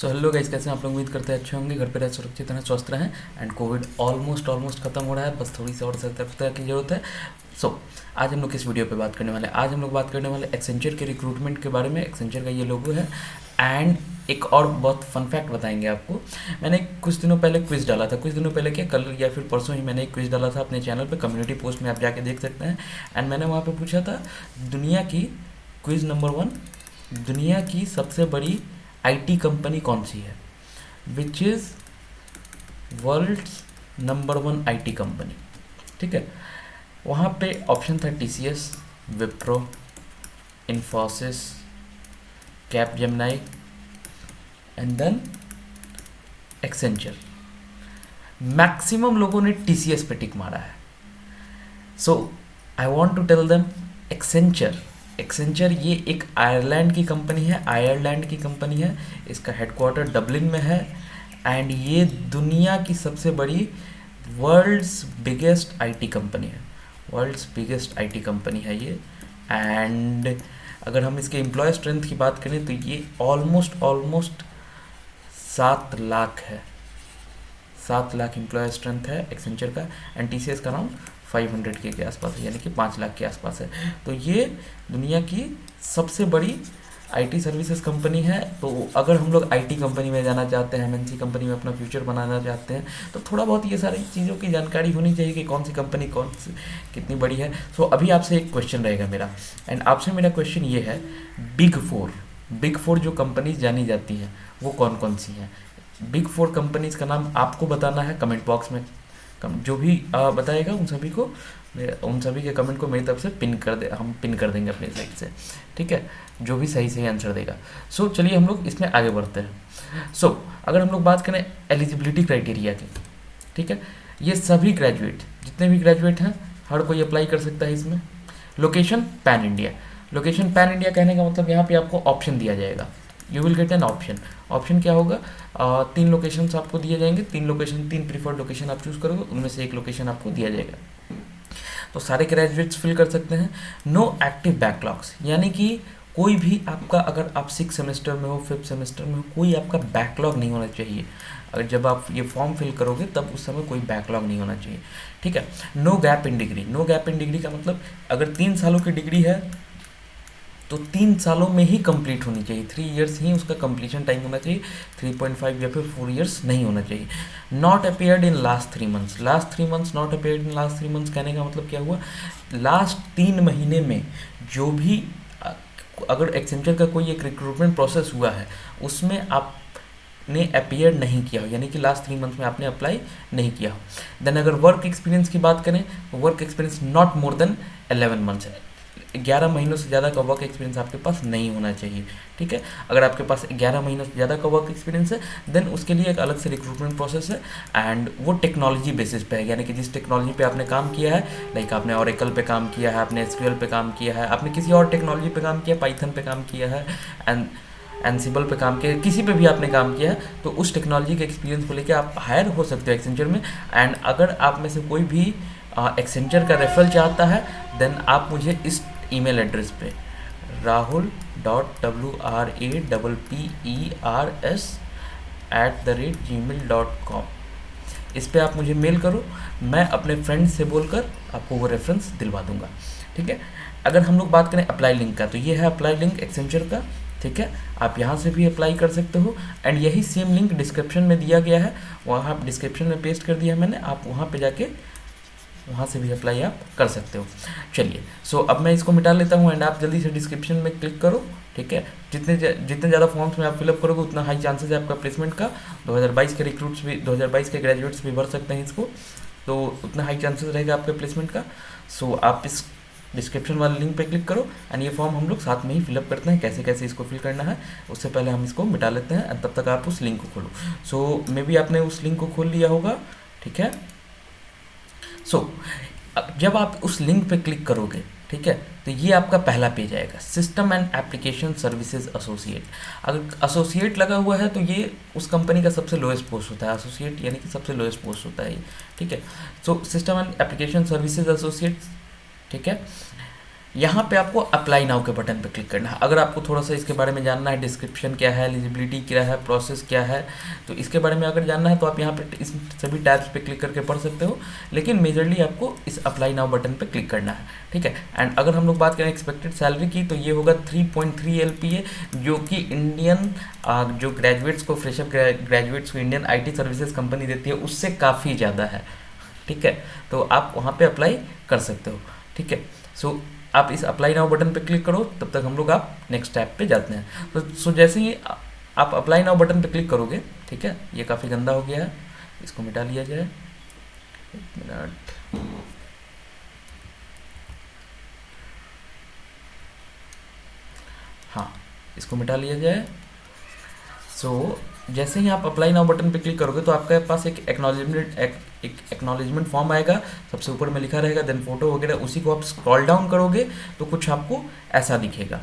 So hello guys, कैसे हैं आप लोग? उम्मीद करते हैं अच्छे होंगे, घर पे रह सुरक्षित रहें, स्वस्थ रहें। एंड कोविड ऑलमोस्ट खत्म हो रहा है, बस थोड़ी सी और सतर्कता की जरूरत है। आज हम लोग किस वीडियो पे बात करने वाले हैं? आज हम लोग बात करने वाले एक्सेंचर के रिक्रूटमेंट के बारे में। एक्सेंचर का ये लोगो है। एंड एक और बहुत फन फैक्ट बताएंगे आपको। मैंने कुछ दिनों पहले क्विज डाला था, कुछ दिनों पहले क्या, कल या फिर परसों ही मैंने एक क्विज डाला था अपने चैनल पे, कम्युनिटी पोस्ट में आप जाके देख सकते हैं। एंड मैंने वहाँ पे पूछा था दुनिया की, क्विज नंबर 1, दुनिया की सबसे बड़ी आईटी कंपनी कौन सी है? Which is world's number 1 IT company. ठीक है, वहाँ पे ऑप्शन था TCS, Wipro, Infosys, Capgemini and then Accenture. Maximum लोगों ने टीसीएस पे टिक मारा है। So I want to tell them Accenture. Accenture ये एक आयरलैंड की कंपनी है, आयरलैंड की कंपनी है। इसका हेडक्वार्टर डबलिन में है। एंड ये दुनिया की सबसे बड़ी, वर्ल्ड्स बिगेस्ट आईटी कंपनी है। वर्ल्ड्स बिगेस्ट आईटी कंपनी है ये। एंड अगर हम इसके एम्प्लॉय स्ट्रेंथ की बात करें तो ये ऑलमोस्ट 7 लाख है। 7 लाख एम्प्लॉय स्ट्रेंथ है एक्सेंचर का। एंड टीसीएस का अराउंड 500 के आसपास है, यानी कि 5 लाख के आसपास है। तो ये दुनिया की सबसे बड़ी आईटी सर्विसेज कंपनी है। तो अगर हम लोग आईटी कंपनी में जाना चाहते हैं, एमएनसी कंपनी में अपना फ्यूचर बनाना चाहते हैं, तो थोड़ा बहुत ये सारी चीज़ों की जानकारी होनी चाहिए कि कौन सी कंपनी कौन सी कितनी बड़ी है। सो अभी आपसे एक क्वेश्चन रहेगा मेरा, एंड आपसे मेरा क्वेश्चन ये है, बिग फोर जो कंपनीज जानी जाती हैं वो कौन कौन सी हैं? बिग 4 कंपनीज का नाम आपको बताना है कमेंट बॉक्स में। जो भी बताएगा उन सभी के कमेंट को मेरी तरफ से हम पिन कर देंगे अपनी साइड से। ठीक है, जो भी सही आंसर देगा। चलिए हम लोग इसमें आगे बढ़ते हैं। अगर हम लोग बात करें एलिजिबिलिटी क्राइटेरिया की, ठीक है, ये सभी ग्रेजुएट, जितने भी ग्रेजुएट हैं, हर कोई अप्लाई कर सकता है इसमें। Location pan India. Location pan India कहने का मतलब यहाँ पे आपको ऑप्शन दिया जाएगा। You will get an option क्या होगा? 3 लोकेशन आपको दिए जाएंगे। 3 प्रीफर्ड लोकेशन आप चूज़ करोगे, उनमें से एक लोकेशन आपको दिया जाएगा। तो सारे ग्रेजुएट्स फिल कर सकते हैं। नो एक्टिव बैकलॉग्स, यानी कि कोई भी आपका, अगर आप 6 सेमेस्टर में हो, 5th सेमेस्टर में हो, कोई आपका बैकलॉग नहीं होना चाहिए। अगर जब आप ये फॉर्म फिल करोगे तब उस समय कोई बैकलॉग नहीं होना चाहिए। ठीक है। No gap in degree. No gap in degree का मतलब अगर 3 सालों की डिग्री है तो 3 सालों में ही कंप्लीट होनी चाहिए। 3 इयर्स ही उसका कंप्लीशन टाइम होना चाहिए, 3.5 या फिर 4 इयर्स नहीं होना चाहिए। Not appeared in last 3 months. Last 3 months, not appeared in last 3 months कहने का मतलब क्या हुआ? लास्ट 3 महीने में जो भी अगर एक्सेंचर का कोई एक रिक्रूटमेंट प्रोसेस हुआ है उसमें आपने अपेयर नहीं किया हो, यानी कि लास्ट 3 मंथ में आपने अप्लाई नहीं किया हो। देन अगर वर्क एक्सपीरियंस की बात करें तो work experience not more than 11 months है। 11 महीनों से ज़्यादा का वर्क एक्सपीरियंस आपके पास नहीं होना चाहिए। ठीक है, अगर आपके पास 11 महीनों से ज़्यादा का वर्क एक्सपीरियंस है देन उसके लिए एक अलग से रिक्रूटमेंट प्रोसेस है। एंड वो टेक्नोलॉजी बेसिस पे है, यानी कि जिस टेक्नोलॉजी पे आपने काम किया है, लाइक आपने ओरेकल पे काम किया है, आपने एसक्यूएल पे काम किया है, आपने किसी और टेक्नोलॉजी पे काम किया, पाइथन पे काम किया है, एंड एनसिबल पे काम किया, किसी पे भी आपने काम किया है, तो उस टेक्नोलॉजी के एक्सपीरियंस को लेकर आप हायर हो सकते हो एक्सेंचर में। एंड अगर आप में से कोई भी एक्सेंचर का रेफरल चाहता है देन आप मुझे इस ईमेल एड्रेस पे rahul.wrapers@gmail.com इस पे आप मुझे मेल करो, मैं अपने फ्रेंड से बोलकर आपको वो रेफरेंस दिलवा दूंगा। ठीक है। अगर हम लोग बात करें अप्लाई लिंक का, तो ये है अप्लाई लिंक एक्सेंचर का। ठीक है, आप यहाँ से भी अप्लाई कर सकते हो। एंड यही सेम लिंक डिस्क्रिप्शन में दिया गया है, वहाँ डिस्क्रिप्शन में पेस्ट कर दिया मैंने, आप वहाँ पे जाके वहाँ से भी अप्लाई आप कर सकते हो। चलिए, अब मैं इसको मिटा लेता हूँ एंड आप जल्दी से डिस्क्रिप्शन में क्लिक करो। ठीक है, जितने ज़्यादा फॉर्म्स में आप फिलअप करोगे उतना हाई चांसेस है आपका प्लेसमेंट का। 2022 के रिक्रूट्स भी, 2022 के ग्रेजुएट्स भी भर सकते हैं इसको, तो उतना हाई चांसेस रहेगा आपके प्लेसमेंट का। आप इस डिस्क्रिप्शन वाले लिंक पे क्लिक करो एंड ये फॉर्म हम लोग साथ में ही फिलअप करते हैं। कैसे कैसे इसको फिल करना है उससे पहले हम इसको मिटा लेते हैं, तब तक आप उस लिंक को खोलो। मे बी आपने उस लिंक को खोल लिया होगा। ठीक है, जब आप उस लिंक पे क्लिक करोगे, ठीक है, तो ये आपका पहला पेज आएगा, system and application services associate. अगर एसोसिएट लगा हुआ है तो ये उस कंपनी का सबसे लोएस्ट पोस्ट होता है। एसोसिएट यानी कि सबसे लोएस्ट पोस्ट होता है ये। ठीक है, system and application services associate. ठीक है, यहाँ पे आपको अप्लाई नाउ के बटन पे क्लिक करना है। अगर आपको थोड़ा सा इसके बारे में जानना है, डिस्क्रिप्शन क्या है, एलिजिबिलिटी क्या है, प्रोसेस क्या है, तो इसके बारे में अगर जानना है तो आप यहाँ पे इस सभी टैब्स पे क्लिक करके पढ़ सकते हो, लेकिन मेजरली आपको इस अप्लाई नाउ बटन पे क्लिक करना है, ठीक है। एंड अगर हम लोग बात करें एक्सपेक्टेड सैलरी की, तो ये होगा 3.3 LPA, जो कि इंडियन जो ग्रेजुएट्स को, फ्रेशर ग्रेजुएट्स को इंडियन IT सर्विसेज कंपनी देती है उससे काफ़ी ज़्यादा है, ठीक है। तो आप वहाँ पे अप्लाई कर सकते हो, ठीक है। सो आप इस अप्लाई नाउ बटन पे क्लिक करो, तब तक हम लोग आप नेक्स्ट टैब पे जाते हैं। तो सो जैसे ही आप अप्लाई नाउ बटन पे क्लिक करोगे, ठीक है, ये काफ़ी गंदा हो गया है, इसको मिटा लिया जाए, एक मिनट। हाँ, इसको मिटा लिया जाए। सो जैसे ही आप अप्लाई नाउ बटन पे क्लिक करोगे तो आपके पास एक एक्नॉलेजमेंट फॉर्म आएगा, सबसे ऊपर में लिखा रहेगा, देन फोटो वगैरह, उसी को आप स्क्रॉल डाउन करोगे तो कुछ आपको ऐसा दिखेगा,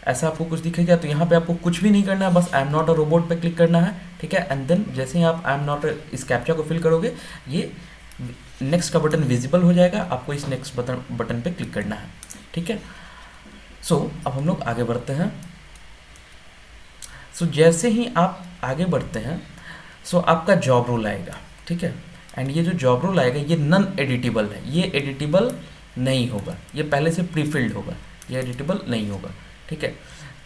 ऐसा आपको कुछ दिखेगा। तो यहाँ पे आपको कुछ भी नहीं करना है, बस I am not a robot पे क्लिक करना है, ठीक है। एंड देन जैसे ही आप आई एम नॉट इस कैप्चा को फिल करोगे, ये नेक्स्ट का बटन विजिबल हो जाएगा, आपको इस नेक्स्ट बटन पे क्लिक करना है, ठीक है। सो अब हम लोग आगे बढ़ते हैं। सो जैसे ही आप आगे बढ़ते हैं, सो आपका जॉब रोल आएगा, ठीक है। एंड ये जो जॉब रोल आएगा ये नॉन एडिटेबल है, ये एडिटेबल नहीं होगा, ये पहले से प्रीफिल्ड होगा, ये एडिटेबल नहीं होगा, ठीक है।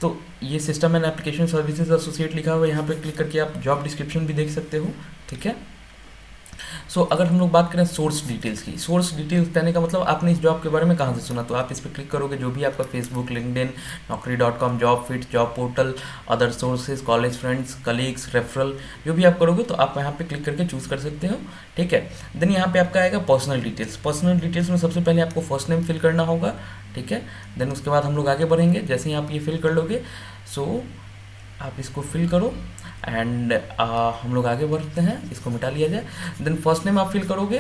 तो ये system and application services associate लिखा हुआ है, यहाँ पे क्लिक करके आप जॉब डिस्क्रिप्शन भी देख सकते हो, ठीक है। सो अगर हम लोग बात करें सोर्स डिटेल्स की, सोर्स डिटेल्स देने का मतलब आपने इस जॉब के बारे में कहाँ से सुना, तो आप इस पर क्लिक करोगे, जो भी आपका Facebook, LinkedIn, naukri.com, job fit, job portal, other sources, college friends, colleagues, referral, जो भी आप करोगे तो आप यहाँ पे क्लिक करके चूज़ कर सकते हो, ठीक है। देन यहाँ पे आपका आएगा पर्सनल डिटेल्स। पर्सनल डिटेल्स में सबसे पहले आपको फर्स्ट नेम फिल करना होगा, ठीक है। देन उसके बाद हम लोग आगे बढ़ेंगे, जैसे ही आप ये फिल कर लोगे, सो आप इसको फिल करो एंड हम लोग आगे बढ़ते हैं, इसको मिटा लिया जाए। देन फर्स्ट नेम आप फिल करोगे,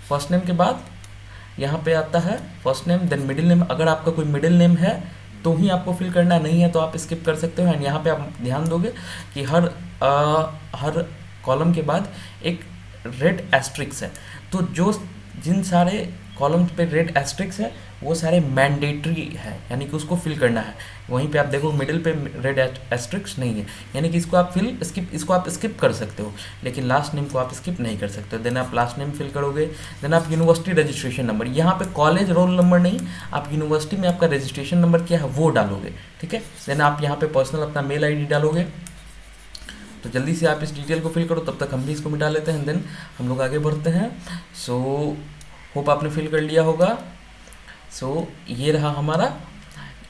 फर्स्ट नेम के बाद यहाँ पे आता है first name, then middle name. अगर आपका कोई मिडिल नेम है तो ही आपको फिल करना, नहीं है तो आप स्किप कर सकते हो। एंड यहाँ पे आप ध्यान दोगे कि हर कॉलम के बाद एक रेड एस्ट्रिक्स है, तो जो जिन सारे कॉलम्स पे रेड एस्ट्रिक्स है वो सारे मैंडेटरी है, यानी कि उसको फिल करना है। वहीं पे आप देखो मिडिल पे रेड एस्ट्रिक्स नहीं है, यानी कि इसको आप इसको आप स्किप कर सकते हो, लेकिन लास्ट नेम को आप स्किप नहीं कर सकते हो। देन आप लास्ट नेम फिल करोगे, देन आप यूनिवर्सिटी रजिस्ट्रेशन नंबर, यहाँ पे कॉलेज रोल नंबर नहीं, आप यूनिवर्सिटी में आपका रजिस्ट्रेशन नंबर क्या है वो डालोगे, ठीक है। देन आप यहाँ पे पर्सनल अपना मेल ID डालोगे। तो जल्दी से आप इस डिटेल को फिल करो, तब तक हम भी इसको मिटा लेते हैं, देन हम लोग आगे बढ़ते हैं। सो होप आपने फिल कर लिया होगा। सो ये रहा हमारा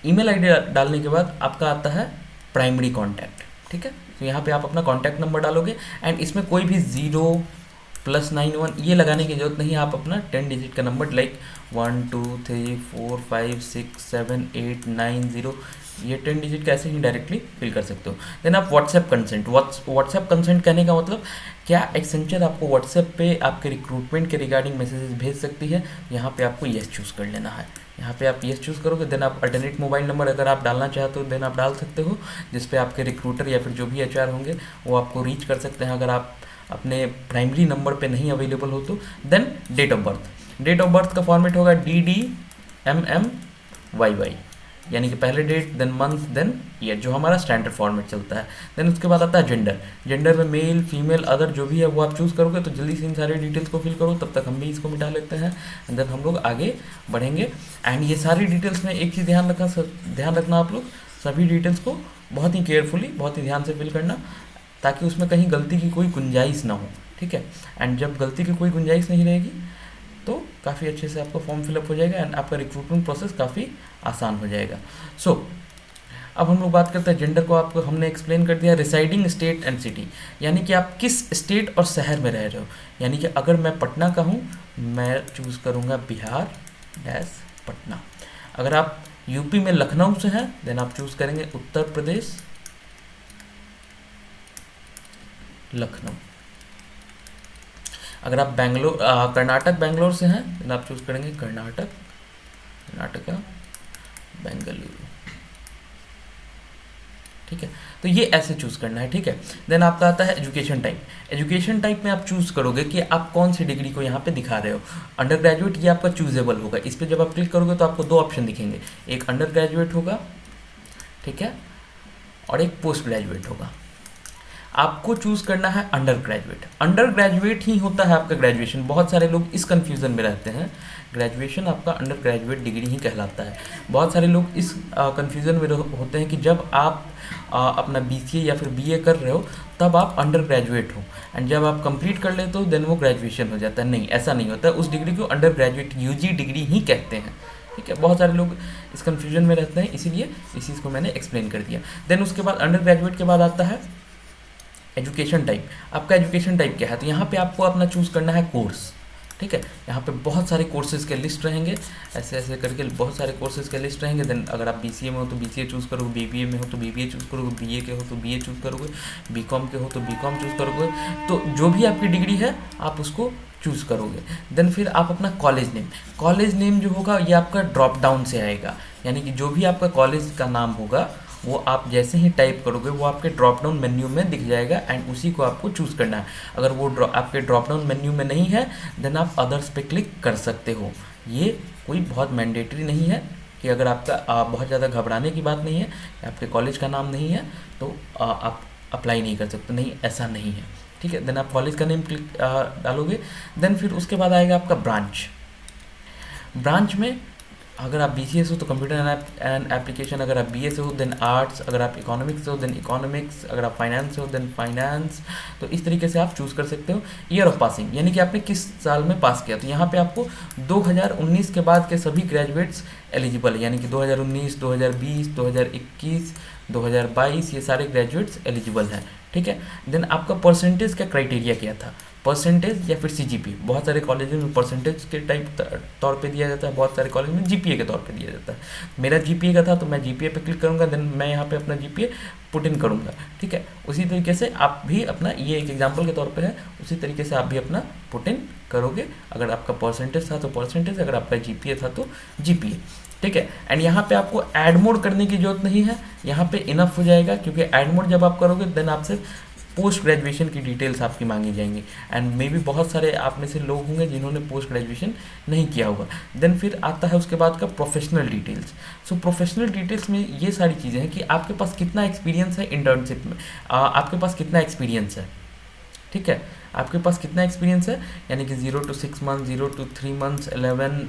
ईमेल ID डालने के बाद आपका आता है प्राइमरी कॉन्टैक्ट, ठीक है। तो यहाँ पे आप अपना कॉन्टैक्ट नंबर डालोगे एंड इसमें कोई भी 0+91 ये लगाने की जरूरत नहीं है। आप अपना 10 डिजिट का नंबर लाइक 1 2 3 4 5 6 7 8 9 0 ये 10 डिजिट का ऐसे ही डायरेक्टली फिल कर सकते हो। देन आप व्हाट्सएप कंसेंट, व्हाट्सएप कंसेंट कहने का मतलब क्या एक्सेंचर आपको व्हाट्सएप पे आपके रिक्रूटमेंट के रिगार्डिंग मैसेजेस भेज सकती है, यहाँ पे आपको येस चूज़ कर लेना है। यहाँ पे आप येस चूज़ करोगे, देन आप अल्टरनेट मोबाइल नंबर अगर आप डालना चाहते हो देन आप डाल सकते हो, जिस पे आपके रिक्रूटर या फिर जो भी HR होंगे वो आपको रीच कर सकते हैं अगर आप अपने प्राइमरी नंबर पे नहीं अवेलेबल हो तो। Then date of birth, date of birth का फॉर्मेट होगा DDMMYY, यानी कि पहले date, then month, then year, जो हमारा स्टैंडर्ड फॉर्मेट चलता है। देन उसके बाद आता है जेंडर, जेंडर में मेल, फीमेल, अदर जो भी है वो आप चूज़ करोगे। तो जल्दी से इन सारे डिटेल्स को फिल करो, तब तक हम भी इसको मिटा लेते हैं, एंड देन हम लोग आगे बढ़ेंगे। एंड ये सारी डिटेल्स में एक चीज़ ध्यान रखना आप लोग सभी डिटेल्स को बहुत ही केयरफुली, बहुत ही ध्यान से फिल करना, ताकि उसमें कहीं गलती की कोई गुंजाइश ना हो, ठीक है। एंड जब गलती की कोई गुंजाइश नहीं रहेगी तो काफ़ी अच्छे से आपका फॉर्म फिलअप हो जाएगा एंड आपका रिक्रूटमेंट प्रोसेस काफ़ी आसान हो जाएगा। सो अब हम लोग बात करते हैं जेंडर को, आपको हमने एक्सप्लेन कर दिया। रिसाइडिंग स्टेट एंड सिटी, यानी कि आप किस स्टेट और शहर में रह रहे हो, यानी कि अगर मैं पटना का हूँ मैं चूज़ करूँगा बिहार डैश पटना। अगर आप यूपी में लखनऊ से हैं देन आप चूज़ करेंगे उत्तर प्रदेश लखनऊ। अगर आप कर्नाटक बेंगलोर से हैं तो आप चूज़ करेंगे कर्नाटका बेंगलुरु, ठीक है। तो ये ऐसे चूज़ करना है, ठीक है। देन आपका आता है एजुकेशन टाइप। एजुकेशन टाइप में आप चूज़ करोगे कि आप कौन सी डिग्री को यहाँ पे दिखा रहे हो। अंडर ग्रेजुएट ये आपका चूजेबल होगा, इस पर जब आप क्लिक करोगे तो आपको दो ऑप्शन दिखेंगे, एक अंडर ग्रेजुएट होगा, ठीक है, और एक पोस्ट ग्रेजुएट होगा। आपको चूज करना है अंडर ग्रेजुएट। अंडर ग्रेजुएट ही होता है आपका ग्रेजुएशन। बहुत सारे लोग इस कंफ्यूजन में रहते हैं, ग्रेजुएशन आपका अंडर ग्रेजुएट डिग्री ही कहलाता है। बहुत सारे लोग इस कंफ्यूजन में होते हैं कि जब आप अपना बीसीए या फिर बीए कर रहे हो तब आप अंडर ग्रेजुएट हो, एंड जब आप कंप्लीट कर लेते हो देन वो ग्रेजुएशन हो जाता है। नहीं, ऐसा नहीं होता है। उस डिग्री को अंडर ग्रेजुएट यूजी डिग्री ही कहते हैं, ठीक है। बहुत सारे लोग इस कंफ्यूजन में रहते हैं, इसीलिए इस चीज़ को मैंने एक्सप्लेन कर दिया। देन उसके बाद अंडर ग्रेजुएट के बाद आता है एजुकेशन टाइप। आपका एजुकेशन टाइप क्या है, तो यहाँ पे आपको अपना चूज़ करना है कोर्स, ठीक है। यहाँ पे बहुत सारे कोर्सेज के लिस्ट रहेंगे, ऐसे ऐसे करके बहुत सारे कोर्सेज के लिस्ट रहेंगे। देन अगर आप बीसीए में हो तो बीसीए चूज़ करोगे, बीबीए में हो तो बीबीए चूज़ करोगे, बीए के हो तो बीए चूज़ करोगे, बीकॉम के हो तो बीकॉम चूज़ करोगे। तो जो भी आपकी डिग्री है आप उसको चूज़ करोगे। देन फिर आप अपना कॉलेज नेम जो होगा ये आपका ड्रॉप डाउन से आएगा, यानी कि जो भी आपका कॉलेज का नाम होगा वो आप जैसे ही टाइप करोगे वो आपके ड्रॉप डाउन मेन्यू में दिख जाएगा, एंड उसी को आपको चूज़ करना है। अगर वो आपके ड्रॉप डाउन मेन्यू में नहीं है देन आप अदर्स पे क्लिक कर सकते हो। ये कोई बहुत मैंडेटरी नहीं है कि अगर आपका बहुत ज़्यादा घबराने की बात नहीं है, आपके कॉलेज का नाम नहीं है तो आप अप्लाई नहीं कर सकते, नहीं, ऐसा नहीं है, ठीक है। देन आप कॉलेज का नेम क्लिक डालोगे। देन फिर उसके बाद आएगा आपका ब्रांच में अगर आप बीसीए से हो तो कंप्यूटर एंड एप्लीकेशन, अगर आप बीए से हो देन आर्ट्स, अगर आप इकोनॉमिक्स से हो देन इकोनॉमिक्स, अगर आप फाइनेंस से हो देन फाइनेंस। तो इस तरीके से आप चूज़ कर सकते हो। ईयर ऑफ पासिंग, यानी कि आपने किस साल में पास किया, तो यहाँ पे आपको 2019 के बाद के सभी ग्रेजुएट्स एलिजिबल है, यानी कि 2019, 2020, 2021, 2022 ये सारे ग्रेजुएट्स एलिजिबल हैं, ठीक है। देन आपका परसेंटेज का क्राइटेरिया क्या था, परसेंटेज या फिर सीजीपी। बहुत सारे कॉलेज में परसेंटेज के टाइप तौर पे दिया जाता है, बहुत सारे कॉलेज में जीपीए के तौर पे दिया जाता है। मेरा जीपीए का था तो मैं जीपीए पे क्लिक करूंगा, देन मैं यहाँ पे अपना जीपीए पुट इन करूँगा, ठीक है। उसी तरीके से आप भी अपना, ये एक एग्जाम्पल के तौर पे है, उसी तरीके से आप भी अपना पुट इन करोगे। अगर आपका परसेंटेज था तो परसेंटेज, अगर आपका जीपीए था तो जीपीए, ठीक है। एंड यहाँ पे आपको ऐड मोड करने की जरूरत नहीं है, यहाँ पे इनफ हो जाएगा, क्योंकि ऐड मोड जब आप करोगे देन आपसे पोस्ट ग्रेजुएशन की डिटेल्स आपकी मांगी जाएंगी, एंड मे भी बहुत सारे आप में से लोग होंगे जिन्होंने पोस्ट ग्रेजुएशन नहीं किया होगा। देन फिर आता है उसके बाद का प्रोफेशनल डिटेल्स। सो प्रोफेशनल डिटेल्स में ये सारी चीज़ें हैं कि आपके पास कितना एक्सपीरियंस है इंटर्नशिप में, आपके पास कितना एक्सपीरियंस है, ठीक है। आपके पास कितना एक्सपीरियंस है, यानी कि 0 to 6 months, 0 to 3 months, 11,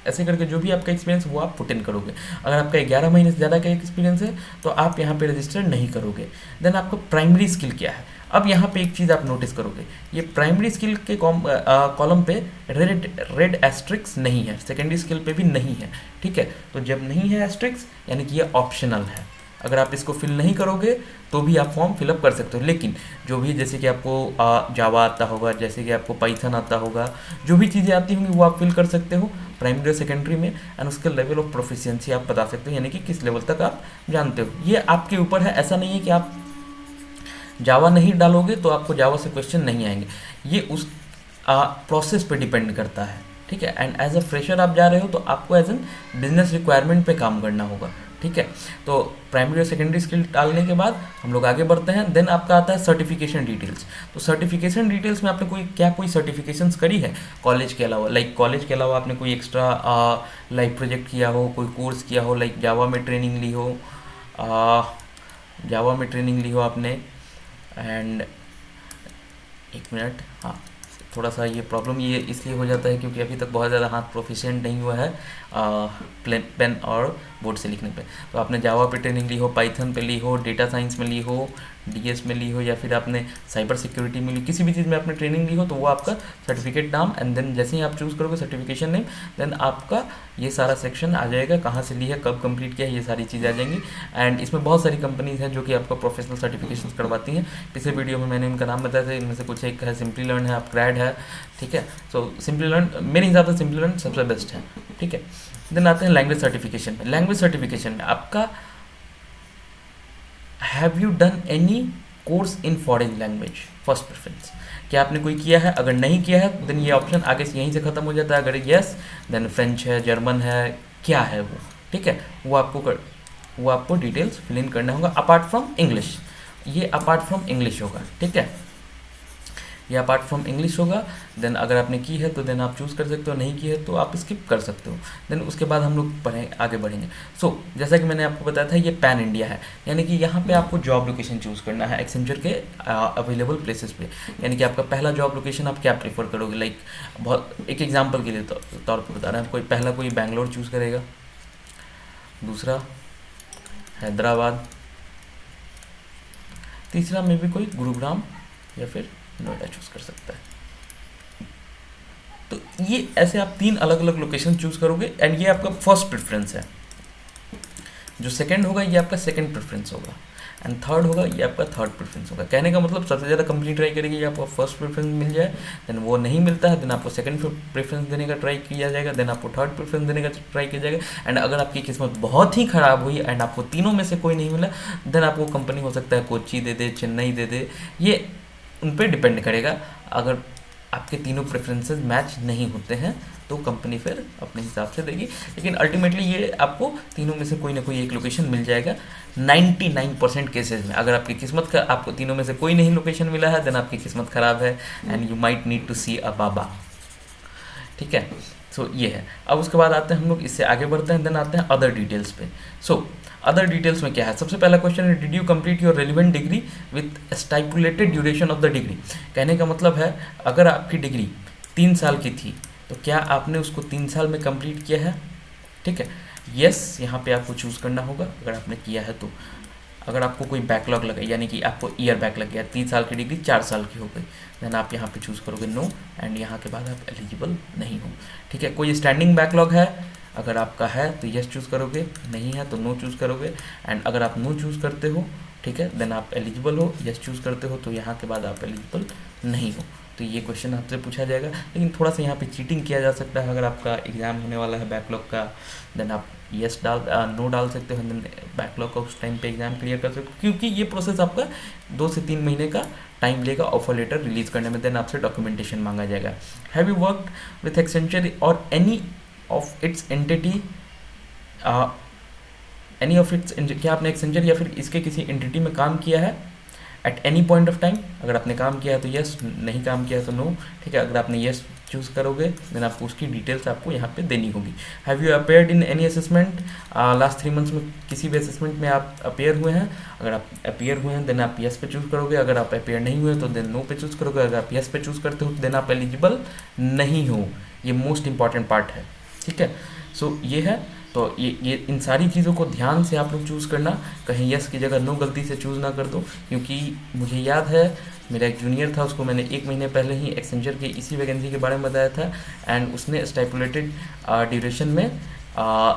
ऐसे करके जो भी आपका एक्सपीरियंस वो आप पुट इन करोगे। अगर आपका 11 महीने से ज़्यादा का एक्सपीरियंस है तो आप यहाँ पे रजिस्टर नहीं करोगे। देन आपका प्राइमरी स्किल क्या है। अब यहाँ पे एक चीज़ आप नोटिस करोगे, ये प्राइमरी स्किल के कॉलम पे रेड एस्ट्रिक्स नहीं है, सेकेंडरी स्किल पे भी नहीं है, ठीक है। तो जब नहीं है एस्ट्रिक्स यानी कि ये ऑप्शनल है, अगर आप इसको फिल नहीं करोगे तो भी आप फॉर्म फिलअप कर सकते हो। लेकिन जो भी, जैसे कि आपको जावा आता होगा, जैसे कि आपको पाइथन आता होगा, जो भी चीज़ें आती होंगी वो आप फिल कर सकते हो प्राइमरी और सेकेंडरी में, एंड उसके लेवल ऑफ प्रोफिशिएंसी आप बता सकते हो, यानी कि किस लेवल तक आप जानते हो। ये आपके ऊपर है, ऐसा नहीं है कि आप जावा नहीं डालोगे तो आपको जावा से क्वेश्चन नहीं आएंगे, ये उस प्रोसेस पे डिपेंड करता है, ठीक है। एंड एज अ फ्रेशर आप जा रहे हो तो आपको एज एन बिजनेस रिक्वायरमेंट पे काम करना होगा, ठीक है। तो प्राइमरी और सेकेंडरी स्किल डालने के बाद हम लोग आगे बढ़ते हैं। देन आपका आता है सर्टिफिकेशन डिटेल्स। तो सर्टिफिकेशन डिटेल्स में आपने कोई सर्टिफिकेशंस करी है कॉलेज के अलावा, लाइक कॉलेज के अलावा आपने कोई एक्स्ट्रा लाइक प्रोजेक्ट किया हो, कोई कोर्स किया हो, लाइक जावा में ट्रेनिंग ली हो, आपने। एंड एक मिनट, हाँ, थोड़ा सा ये प्रॉब्लम ये इसलिए हो जाता है क्योंकि अभी तक बहुत ज़्यादा हाथ प्रोफिशिएंट नहीं हुआ है पेन और बोर्ड से लिखने पे। तो आपने जावा पे ट्रेनिंग ली हो, पाइथन पे ली हो, डेटा साइंस में ली हो, डीएस में ली हो, या फिर आपने साइबर सिक्योरिटी में ली, किसी भी चीज़ में आपने ट्रेनिंग ली हो तो वो आपका सर्टिफिकेट नाम, एंड देन जैसे ही आप चूज़ करोगे सर्टिफिकेशन नेम, देन आपका ये सारा सेक्शन आ जाएगा, कहाँ से ली है, कब कंप्लीट किया है, ये सारी चीज़ें आ जाएंगी। एंड इसमें बहुत सारी कंपनीज हैं जो कि आपका प्रोफेशनल सर्टिफिकेशन करवाती हैं। पिछले वीडियो में मैंने उनका नाम बताया था, इनमें से कुछ एक है सिंपली लर्न है, अपग्रेड है, ठीक है। सो सिंपली लर्न मेरे हिसाब से सिंपली लर्न सबसे बेस्ट है, ठीक है। देन आते हैं लैंग्वेज सर्टिफिकेशन में। लैंग्वेज सर्टिफिकेशन में आपका have you done any course in foreign language, first preference, क्या आपने कोई किया है। अगर नहीं किया है देन ये ऑप्शन आगे से यहीं से ख़त्म हो जाता है। अगर यस देन फ्रेंच है, जर्मन है, क्या है वो, ठीक है, वो आपको वो आपको डिटेल्स फिल इन करना होगा अपार्ट फ्रॉम इंग्लिश। ये अपार्ट फ्रॉम इंग्लिश होगा, ठीक है, ये अपार्ट फ्रॉम इंग्लिश होगा। देन अगर आपने की है तो देन आप चूज़ कर सकते हो, नहीं की है तो आप स्किप कर सकते हो। देन उसके बाद हम लोग आगे बढ़ेंगे। सो जैसा कि मैंने आपको बताया था ये पैन इंडिया है, यानी कि यहाँ पे आपको जॉब लोकेशन चूज़ करना है एक्सेंचर के अवेलेबल प्लेसेस पे। यानी कि आपका पहला जॉब लोकेशन आप क्या प्रीफर करोगे, लाइक बहुत एक एग्जाम्पल के लिए तौर पर बता रहे हैं, कोई बैंगलोर चूज़ करेगा, दूसरा हैदराबाद, तीसरा में भी कोई गुरुग्राम या फिर नोएडा चूज़ कर सकता है। तो ये ऐसे आप 3 अलग अलग लोकेशन चूज़ करोगे एंड ये आपका फर्स्ट प्रेफरेंस है। जो सेकंड होगा ये आपका सेकंड प्रेफरेंस होगा एंड थर्ड होगा ये आपका थर्ड प्रेफरेंस होगा। कहने का मतलब सबसे ज़्यादा कंपनी ट्राई करेगी ये आपको फर्स्ट प्रेफरेंस मिल जाए, देन वो नहीं मिलता है देन आपको सेकंड प्रेफरेंस देने का ट्राई किया जाएगा, देन आपको थर्ड प्रेफरेंस देने का ट्राई किया जाएगा। एंड अगर आपकी किस्मत बहुत ही ख़राब हुई एंड आपको तीनों में से कोई नहीं मिला, देन आपको कंपनी हो सकता है कोची दे दे, चेन्नई दे दे, ये उन पर डिपेंड करेगा। अगर आपके तीनों प्रेफरेंसेस मैच नहीं होते हैं तो कंपनी फिर अपने हिसाब से देगी, लेकिन अल्टीमेटली ये आपको तीनों में से कोई ना कोई एक लोकेशन मिल जाएगा 99% केसेस में। अगर आपकी किस्मत का आपको तीनों में से कोई नहीं लोकेशन मिला है देन आपकी किस्मत ख़राब है and you might need to see a baba, ठीक है। सो ये है। अब उसके बाद आते हैं हम लोग इससे आगे बढ़ते हैं, देन आते हैं अदर डिटेल्स पे। सो अदर डिटेल्स में क्या है, सबसे पहला क्वेश्चन है did you complete your relevant degree with stipulated duration of the degree. कहने का मतलब है अगर आपकी डिग्री 3 साल की थी तो क्या आपने उसको 3 साल में कंप्लीट किया है, ठीक है। यस यहाँ पे आपको चूज़ करना होगा अगर आपने किया है तो। अगर आपको कोई बैकलॉग लगा यानी कि आपको ईयर बैक लग गया, 3 साल की डिग्री 4 साल की हो गई, देन आप यहाँ पे चूज़ करोगे नो एंड यहाँ के बाद आप एलिजिबल नहीं हो, ठीक है। कोई स्टैंडिंग बैकलॉग है, अगर आपका है तो यस चूज़ करोगे, नहीं है तो नो चूज़ करोगे एंड अगर आप नो चूज़ करते हो, ठीक है, देन आप एलिजिबल हो। यस चूज़ करते हो तो यहाँ के बाद आप एलिजिबल नहीं हो। तो ये क्वेश्चन आपसे पूछा जाएगा, लेकिन थोड़ा सा यहाँ पे चीटिंग किया जा सकता है। अगर आपका एग्ज़ाम होने वाला है बैकलॉग का देन आप यस नो डाल सकते हो, देन बैकलॉग का उस टाइम पे एग्ज़ाम क्लियर कर सकते हो, क्योंकि ये प्रोसेस आपका 2 से 3 महीने का टाइम लेगा ऑफर लेटर रिलीज़ करने में। देन आपसे डॉक्यूमेंटेशन मांगा जाएगा। Have you worked with Accenture और एनी ऑफ इट्स एंटिटी, क्या आपने एक्सेंचर या फिर इसके किसी एंटिटी में काम किया है at any point of time. अगर आपने काम किया है तो यस, नहीं काम किया है तो नो, ठीक है। अगर आपने यस चूज़ करोगे देन आपको उसकी डिटेल्स आपको यहाँ पे देनी होगी। Have you appeared in any assessment, last 3 months में किसी भी असेसमेंट में आप अपेयर हुए हैं। अगर आप अपेयर हुए हैं देन आप यस पे चूज़ करोगे, अगर आप अपेयर नहीं हुए तो देन नो पे चूज़ करोगे। अगर आप यस पे चूज़ करते हो तो देन आप एलिजिबल नहीं हो। ये मोस्ट इंपॉर्टेंट पार्ट है, ठीक है। सो ये है, तो ये इन सारी चीज़ों को ध्यान से आप लोग चूज़ करना, कहीं यस की जगह नो गलती से चूज़ ना कर दो। क्योंकि मुझे याद है मेरा एक जूनियर था, उसको मैंने 1 महीने पहले ही एक्सेंचर के इसी वैकेंसी के बारे में बताया था एंड उसने स्टाइपुलेटेड ड्यूरेशन में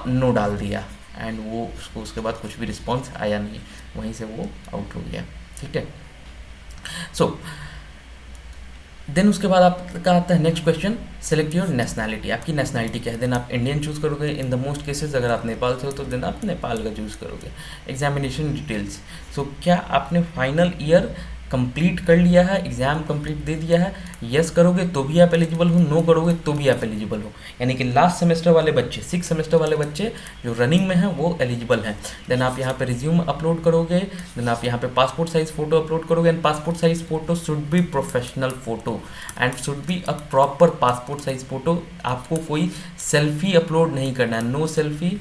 नो डाल दिया एंड वो उसको उसके बाद कुछ भी रिस्पॉन्स आया नहीं, वहीं से वो आउट हो गया, ठीक है। सो देन उसके बाद आपका आता है next question, select your nationality. आपकी नेशनैलिटी क्या है, देन आप इंडियन चूज़ करोगे। इन द मोस्ट केसेस अगर आप नेपाल से हो तो देन आप नेपाल का चूज़ करोगे। एग्जामिनेशन डिटेल्स, सो क्या आपने फाइनल ईयर कंप्लीट कर लिया है, एग्ज़ाम कंप्लीट दे दिया है। यस करोगे तो भी आप एलिजिबल हो, नो करोगे तो भी आप एलिजिबल हो। यानी कि लास्ट सेमेस्टर वाले बच्चे, 6 सेमेस्टर वाले बच्चे जो रनिंग में हैं वो एलिजिबल हैं। देन आप यहाँ पे रिज्यूम अपलोड करोगे, देन आप यहाँ पे पासपोर्ट साइज़ फ़ोटो अपलोड करोगे and passport size photo should be professional photo and should be a proper passport size photo. आपको कोई सेल्फी अपलोड नहीं करना है, नो सेल्फी।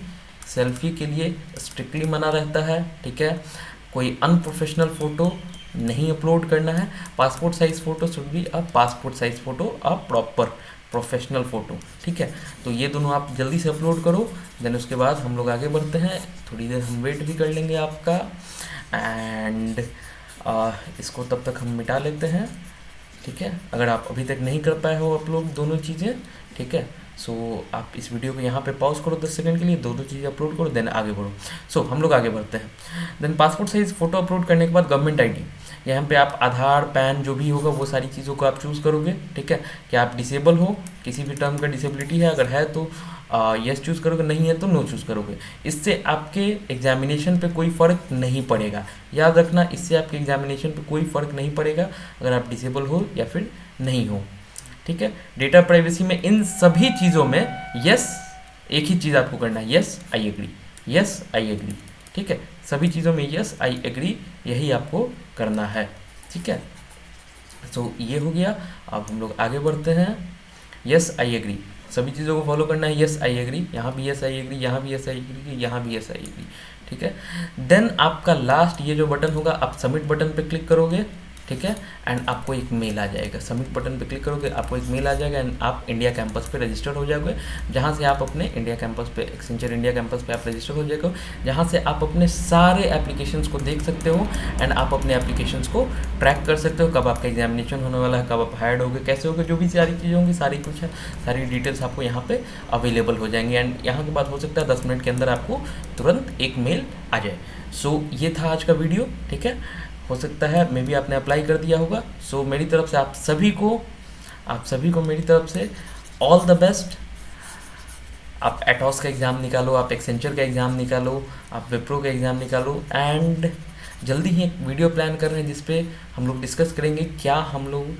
सेल्फी के लिए स्ट्रिक्टली मना रहता है, ठीक है। कोई अनप्रोफेशनल फ़ोटो नहीं अपलोड करना है। Passport size photo should be a passport size photo, a proper professional photo, ठीक है। तो ये दोनों आप जल्दी से अपलोड करो। देन उसके बाद हम लोग आगे बढ़ते हैं, थोड़ी देर हम वेट भी कर लेंगे आपका एंड इसको तब तक हम मिटा लेते हैं, ठीक है। अगर आप अभी तक नहीं कर पाए हो अपलोड दोनों चीज़ें, ठीक है, सो आप इस वीडियो को यहाँ पे पॉज करो 10 सेकंड के लिए, दो चीज़ें अपलोड करो देन आगे बढ़ो। सो हम लोग आगे बढ़ते हैं। Then passport size photo upload करने के बाद गवर्नमेंट आईडी, यहाँ पे आप आधार पैन जो भी होगा वो सारी चीज़ों को आप चूज़ करोगे, ठीक है। कि आप डिसेबल हो, किसी भी टर्म का डिसेबिलिटी है, अगर है तो यस चूज़ करोगे, नहीं है तो नो चूज़ करोगे। इससे आपके एग्जामिनेशन पे कोई फ़र्क नहीं पड़ेगा, याद रखना, इससे आपके एग्जामिनेशन पे कोई फ़र्क नहीं पड़ेगा अगर आप डिसेबल हो या फिर नहीं हो, ठीक है। डेटा प्राइवेसी में इन सभी चीज़ों में यस, एक ही चीज़ आपको करना है, yes I agree, yes I agree, ठीक है, सभी चीज़ों में यस आई एग्री यही आपको करना है, ठीक है। सो ये हो गया। अब हम लोग आगे बढ़ते हैं। यस आई एग्री, सभी चीज़ों को फॉलो करना है। यस आई एग्री, यहाँ भी यस आई एग्री, यहाँ भी यस आई एग्री, यहाँ भी यस आई एग्री, ठीक है। देन आपका लास्ट ये जो बटन होगा, आप सबमिट बटन पे क्लिक करोगे, ठीक है, एंड आपको एक मेल आ जाएगा। सबमिट बटन पे क्लिक करोगे, आपको एक मेल आ जाएगा एंड आप इंडिया कैंपस पे रजिस्टर्ड हो जाओगे, जहाँ से आप अपने इंडिया कैंपस पे, एक्सेंचर इंडिया कैंपस पे आप रजिस्टर हो जाएगा, जहाँ से आप अपने सारे एप्लीकेशंस को देख सकते हो एंड आप अपने एप्लीकेशंस को ट्रैक कर सकते हो, कब आपका एग्जामिनेशन होने वाला है, कब आप हायर्ड होगे, कैसे होगे, जो भी सारी चीज़ें होंगी, सारी कुछ है, सारी डिटेल्स आपको यहाँ पे अवेलेबल हो जाएंगी। एंड यहाँ के बाद हो सकता है 10 मिनट के अंदर आपको तुरंत एक मेल आ जाए। सो ये था आज का वीडियो, ठीक है। हो सकता है मे बी आपने अप्लाई कर दिया होगा। सो मेरी तरफ से आप सभी को मेरी तरफ से ऑल द बेस्ट। आप एटॉस का एग्ज़ाम निकालो, आप एक्सेंचर का एग्ज़ाम निकालो, आप विप्रो का एग्ज़ाम निकालो एंड जल्दी ही एक वीडियो प्लान कर रहे हैं जिसपे हम लोग डिस्कस करेंगे क्या हम लोग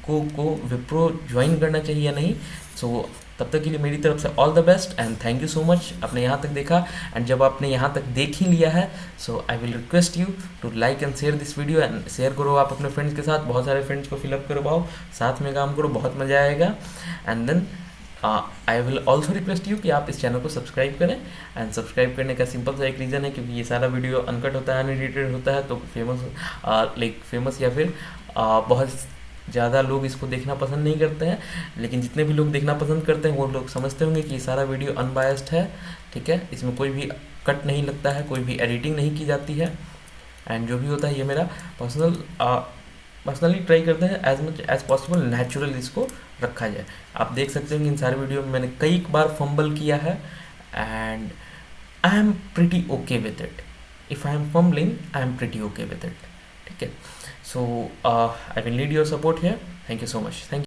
को विप्रो ज्वाइन करना चाहिए या नहीं। सो तब तक के लिए मेरी तरफ से all the best and thank you so much. आपने यहाँ तक देखा एंड जब आपने यहाँ तक देख ही लिया है, so I will request you to like and share this video and share करो आप अपने फ्रेंड्स के साथ, बहुत सारे फ्रेंड्स को फिलअप करवाओ, साथ में काम करो, बहुत मज़ा आएगा। And then I will also request you कि आप इस चैनल को सब्सक्राइब करें एंड सब्सक्राइब करने का सिंपल सा एक रीज़न है क्योंकि ये सारा वीडियो अनकट होता है, अनएडिटेड होता है, तो फेमस या फिर बहुत ज़्यादा लोग इसको देखना पसंद नहीं करते हैं, लेकिन जितने भी लोग देखना पसंद करते हैं वो लोग समझते होंगे कि ये सारा वीडियो अनबायस्ड है, ठीक है। इसमें कोई भी कट नहीं लगता है, कोई भी एडिटिंग नहीं की जाती है एंड जो भी होता है ये मेरा पर्सनली ट्राई करते हैं as much as possible natural इसको रखा जाए। आप देख सकते हैं कि इन सारे वीडियो में मैंने कई बार फंबल किया है and I am pretty okay with it. If I am fumbling I am pretty okay with it, ठीक है। So I will need your support here. Thank you so much. Thank you.